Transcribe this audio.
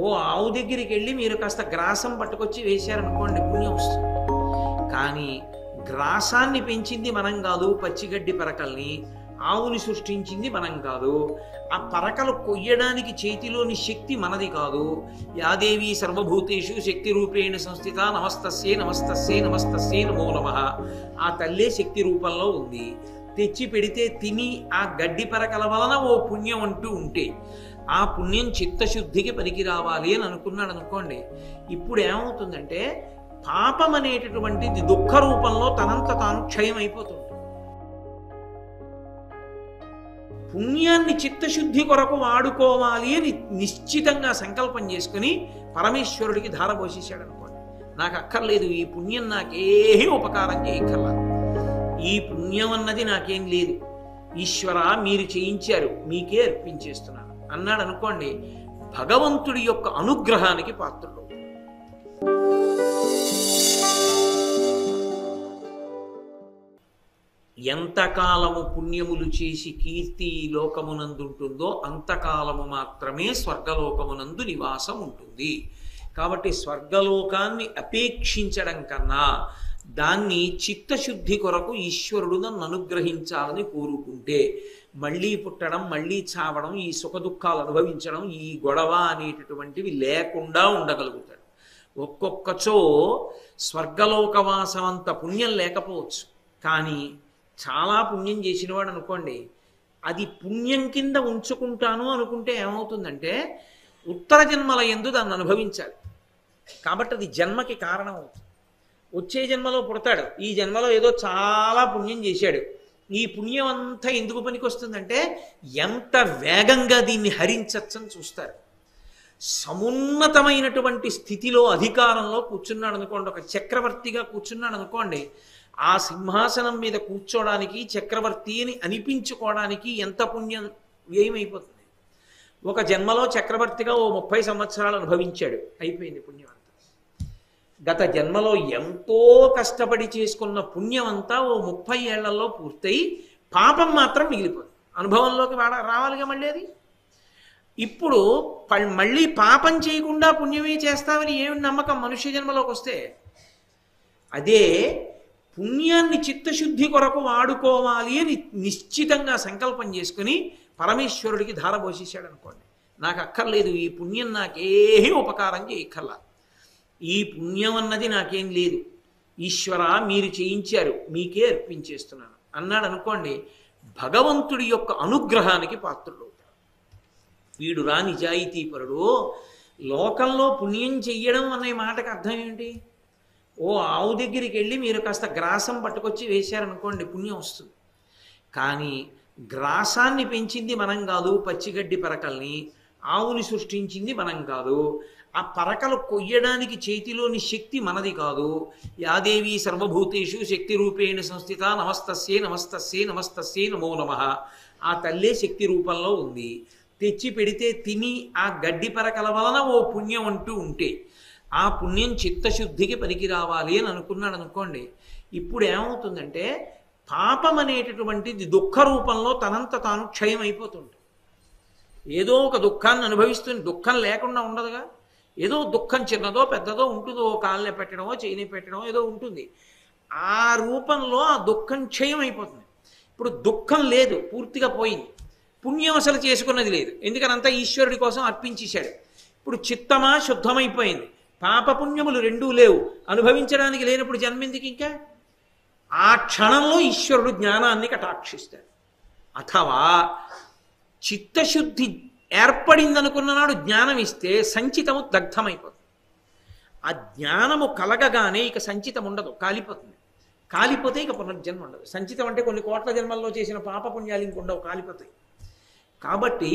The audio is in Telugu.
ఓ ఆవు దగ్గరికి వెళ్ళి మీరు కాస్త గ్రాసం పట్టుకొచ్చి వేశారనుకోండి పుణ్యం వస్తుంది. కానీ గ్రాసాన్ని పెంచింది మనం కాదు, పచ్చిగడ్డి పరకల్ని. ఆవుని సృష్టించింది మనం కాదు. ఆ పరకలు కొయ్యడానికి చేతిలోని శక్తి మనది కాదు. యాదేవి సర్వభూతేషు శక్తి రూపేణ సంస్థిత నమస్తస్యే నమస్తస్యే నమస్తస్యే నమో నమః. ఆ తల్లే శక్తి రూపంలో ఉంది. తెచ్చి పెడితే తిని ఆ గడ్డి పరకల వలన ఓ పుణ్యం అంటూ ఉంటే ఆ పుణ్యం చిత్తశుద్ధికి పనికి రావాలి అని అనుకున్నాడు అనుకోండి. ఇప్పుడు ఏమవుతుందంటే పాపం అనేటటువంటిది దుఃఖ రూపంలో తనంత తాను క్షయం అయిపోతుంది. పుణ్యాన్ని చిత్తశుద్ధి కొరకు వాడుకోవాలి అని నిశ్చితంగా సంకల్పం చేసుకుని పరమేశ్వరుడికి ధారపోసేశాడు అనుకోండి. నాకు అక్కర్లేదు, ఈ పుణ్యం నాకేమీ ఉపకారం చేయక్కర్లా, ఈ పుణ్యం అన్నది నాకేం లేదు, ఈశ్వర మీరు చేయించారు మీకే అర్పించేస్తున్నాను అన్నాడు అనుకోండి. భగవంతుడి యొక్క అనుగ్రహానికి పాత్రుడు. ఎంతకాలము పుణ్యములు చేసి కీర్తి లోకమునందుంటుందో అంతకాలము మాత్రమే స్వర్గలోకమునందు నివాసం ఉంటుంది. కాబట్టి స్వర్గలోకాన్ని అపేక్షించడం కన్నా దాన్ని చిత్తశుద్ధి కొరకు ఈశ్వరుడు నన్ను అనుగ్రహించాలని కోరుకుంటే మళ్ళీ పుట్టడం, మళ్ళీ చావడం, ఈ సుఖ దుఃఖాలు అనుభవించడం, ఈ గొడవ అనేటటువంటివి లేకుండా ఉండగలుగుతాడు. ఒక్కొక్కచో స్వర్గలోకవాసం అంత పుణ్యం లేకపోవచ్చు, కానీ చాలా పుణ్యం చేసినవాడు అనుకోండి, అది పుణ్యం కింద ఉంచుకుంటాను అనుకుంటే ఏమవుతుందంటే ఉత్తర జన్మల యందు దాన్ని అనుభవించాలి. కాబట్టి అది జన్మకి కారణం అవుతుంది. వచ్చే జన్మలో పుడతాడు, ఈ జన్మలో ఏదో చాలా పుణ్యం చేశాడు. ఈ పుణ్యం అంతా ఎందుకు పనికి వస్తుందంటే ఎంత వేగంగా దీన్ని హరించచ్చని చూస్తారు. సమున్నతమైనటువంటి స్థితిలో అధికారంలో కూర్చున్నాడు అనుకోండి, ఒక చక్రవర్తిగా కూర్చున్నాడు అనుకోండి, ఆ సింహాసనం మీద కూర్చోడానికి చక్రవర్తి అని అనిపించుకోవడానికి ఎంత పుణ్యం వ్యయమైపోతుంది. ఒక జన్మలో చక్రవర్తిగా ఓ 30 సంవత్సరాలు అనుభవించాడు, అయిపోయింది పుణ్యం అంతా. గత జన్మలో ఎంతో కష్టపడి చేసుకున్న పుణ్యం అంతా ఓ 30 ఏళ్లలో పూర్తయి పాపం మాత్రం మిగిలిపోతుంది. అనుభవంలోకి రావాలిగా మళ్ళీ అది. ఇప్పుడు మళ్ళీ పాపం చేయకుండా పుణ్యమే చేస్తామని ఏమి నమ్మకం మనుష్య జన్మలోకి వస్తే? అదే పుణ్యాన్ని చిత్తశుద్ధి కొరకు వాడుకోవాలి అని నిశ్చితంగా సంకల్పం చేసుకుని పరమేశ్వరుడికి ధారపోసేశాడు అనుకోండి. నాకు అక్కర్లేదు, ఈ పుణ్యం నాకేమీ ఉపకారం చేయక్కర్లా, ఈ పుణ్యం అన్నది నాకేం లేదు, ఈశ్వర మీరు చేయించారు మీకే అర్పించేస్తున్నాను అన్నాడు అనుకోండి. భగవంతుడి యొక్క అనుగ్రహానికి పాత్రుడు. వీడు రా నిజాయితీపరుడు. లోకంలో పుణ్యం చెయ్యడం అనే మాటకు అర్థం ఏంటి? ఓ ఆవు దగ్గరికి వెళ్ళి మీరు కాస్త గ్రాసం పట్టుకొచ్చి వేశారనుకోండి పుణ్యం వస్తుంది. కానీ గ్రాసాన్ని పెంచింది మనం కాదు, పచ్చిగడ్డి పరకల్ని. ఆవుని సృష్టించింది మనం కాదు. ఆ పరకలు కొయ్యడానికి చేతిలోని శక్తి మనది కాదు. యాదేవి సర్వభూతేషు శక్తి రూపేణ సంస్థిత నమస్తస్యే నమస్తస్యే నమస్తస్యే నమో నమః. ఆ తల్లే శక్తి రూపంలో ఉంది. తెచ్చి పెడితే తిని ఆ గడ్డి పరకల వలన ఓ పుణ్యం అంటూ ఉంటే ఆ పుణ్యం చిత్తశుద్ధికి పనికి రావాలి అని అనుకున్నాడు అనుకోండి. ఇప్పుడు ఏమవుతుందంటే పాపం అనేటటువంటిది దుఃఖ రూపంలో తనంత తాను క్షయం అయిపోతుంది. ఏదో ఒక దుఃఖాన్ని అనుభవిస్తుంది, దుఃఖం లేకుండా ఉండదుగా. ఏదో దుఃఖం చిన్నదో పెద్దదో ఉంటుందో, కాళ్ళని పెట్టడమో చేయని పెట్టడమో ఏదో ఉంటుంది. ఆ రూపంలో ఆ దుఃఖం క్షయం అయిపోతుంది. ఇప్పుడు దుఃఖం లేదు, పూర్తిగా పోయింది. పుణ్యం అసలు చేసుకున్నది లేదు, ఎందుకని అంతా ఈశ్వరుడి కోసం అర్పించేశాడు. ఇప్పుడు చిత్తమా శుద్ధమైపోయింది, పాపపుణ్యములు రెండూ లేవు, అనుభవించడానికి లేనప్పుడు జన్మెందుకు ఇంకా? ఆ క్షణంలో ఈశ్వరుడు జ్ఞానాన్ని కటాక్షిస్తాడు. అథవా చిత్తశుద్ధి ఏర్పడిందనుకున్న నాడు జ్ఞానం ఇస్తే సంచితము దగ్ధమైపోతుంది. ఆ జ్ఞానము కలగగానే ఇక సంచితం ఉండదు, కాలిపోతుంది. కాలిపోతే ఇక పునర్జన్మ ఉండదు. సంచితం అంటే కొన్ని కోట్ల జన్మల్లో చేసిన పాపపుణ్యాలు ఇంకొండవు, కాలిపోతాయి. కాబట్టి